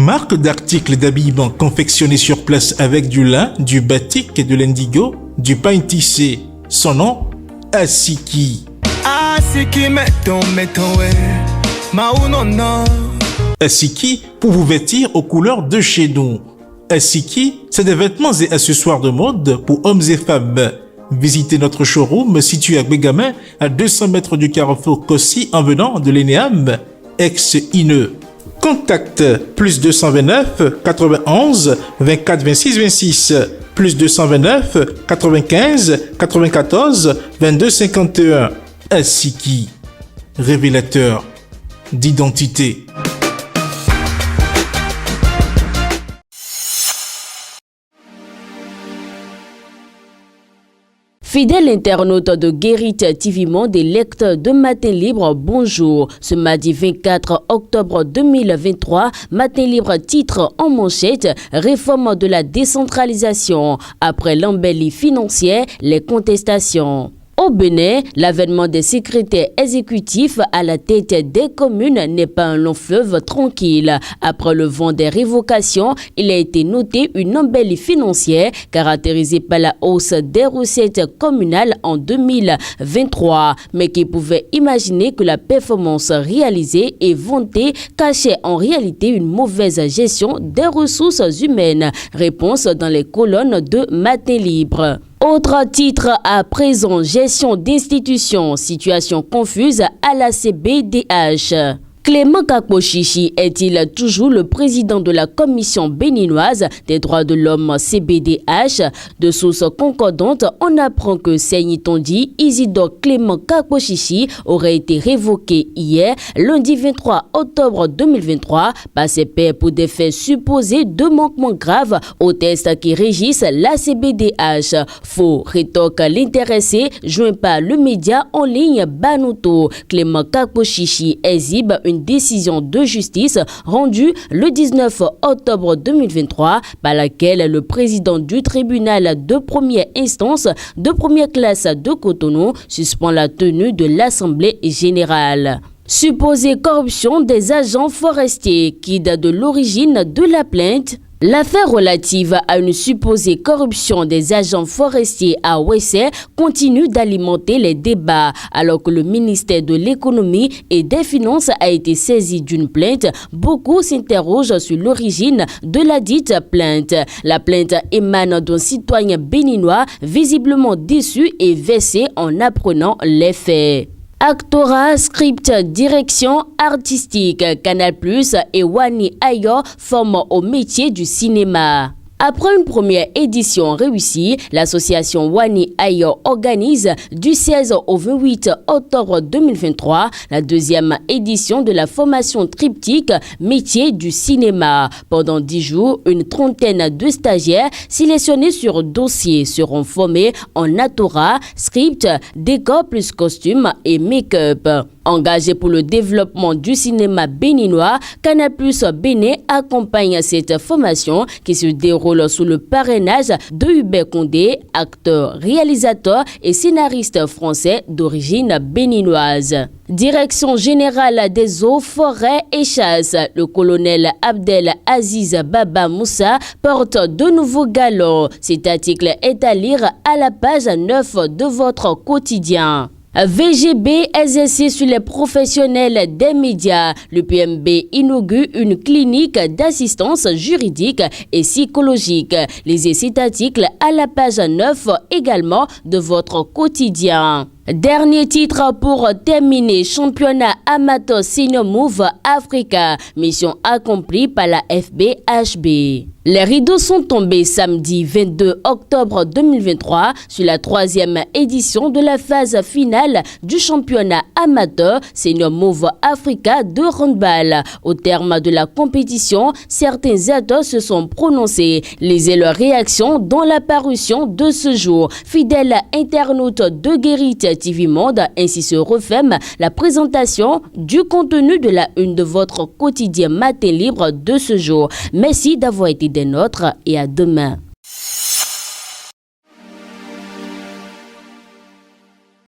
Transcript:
marque d'articles d'habillement confectionnés sur place avec du lin, du batik et de l'indigo, du pain tissé. Son nom, Asiki. Asiki pour vous vêtir aux couleurs de chez nous. Asiki, c'est des vêtements et accessoires de mode pour hommes et femmes. Visitez notre showroom situé à Bégamin, à 200 mètres du carrefour Kossi en venant de l'ENEAM, ex-INE. Contact plus 229 91 24 26 26 plus 229 95 94 22 51. Asiki, révélateur d'identité. Fidèle internaute de Guérit TV Monde et lecteur de Matin Libre, bonjour. Ce mardi 24 octobre 2023, Matin Libre titre en manchette « Réforme de la décentralisation ». Après l'embellie financière, les contestations. Au Bénin, l'avènement des secrétaires exécutifs à la tête des communes n'est pas un long fleuve tranquille. Après le vent des révocations, il a été noté une embellie financière caractérisée par la hausse des recettes communales en 2023, mais qui pouvait imaginer que la performance réalisée et vantée cachait en réalité une mauvaise gestion des ressources humaines. Réponse dans les colonnes de Matin Libre. Autre titre à présent, gestion d'institutions, situation confuse à la CBDH. Clément Kakpo-Chichi est-il toujours le président de la commission béninoise des droits de l'homme CBDH? De sources concordantes, on apprend que Seigneur Tondi Isidore Clément Kakpo-Chichi aurait été révoqué hier, lundi 23 octobre 2023, par ses pairs pour des faits supposés de manquements graves aux tests qui régissent la CBDH. Faux, rétorque l'intéressé, joint par le média en ligne Banuto. Clément Kakpo-Chichi exhibe une décision de justice rendue le 19 octobre 2023 par laquelle le président du tribunal de première instance de première classe de Cotonou suspend la tenue de l'Assemblée générale. Supposée corruption des agents forestiers qui date de l'origine de la plainte. L'affaire relative à une supposée corruption des agents forestiers à Ouessé continue d'alimenter les débats alors que le ministère de l'économie et des finances a été saisi d'une plainte. Beaucoup s'interrogent sur l'origine de la dite plainte. La plainte émane d'un citoyen béninois visiblement déçu et vexé en apprenant les faits. Actorat, script, direction artistique, Canal+ et Wani Ayo forment au métier du cinéma. Après une première édition réussie, l'association Wani Ayo organise du 16 au 28 octobre 2023 la deuxième édition de la formation triptyque Métier du cinéma. Pendant 10 jours, une trentaine de stagiaires sélectionnés sur dossier seront formés en actorat, script, décor plus costume et make-up. Engagé pour le développement du cinéma béninois, Canal+ Bénin accompagne cette formation qui se déroule sous le parrainage de Hubert Condé, acteur, réalisateur et scénariste français d'origine béninoise. Direction générale des eaux, forêts et chasses. Le colonel Abdel Aziz Baba Moussa porte de nouveaux galons. Cet article est à lire à la page 9 de votre quotidien. VGB exercé sur les professionnels des médias. Le PMB inaugure une clinique d'assistance juridique et psychologique. Lisez cet article à la page 9 également de votre quotidien. Dernier titre pour terminer, championnat amateur Senior Move Africa, mission accomplie par la FBHB. Les rideaux sont tombés samedi 22 octobre 2023 sur la troisième édition de la phase finale du championnat amateur Senior Move Africa de handball. Au terme de la compétition, certains acteurs se sont prononcés. Lisez leur réaction dans la parution de ce jour. Fidèles internautes de Guérit TV Monde, ainsi se referme la présentation du contenu de la une de votre quotidien Matin Libre de ce jour. Merci d'avoir été des nôtres et à demain.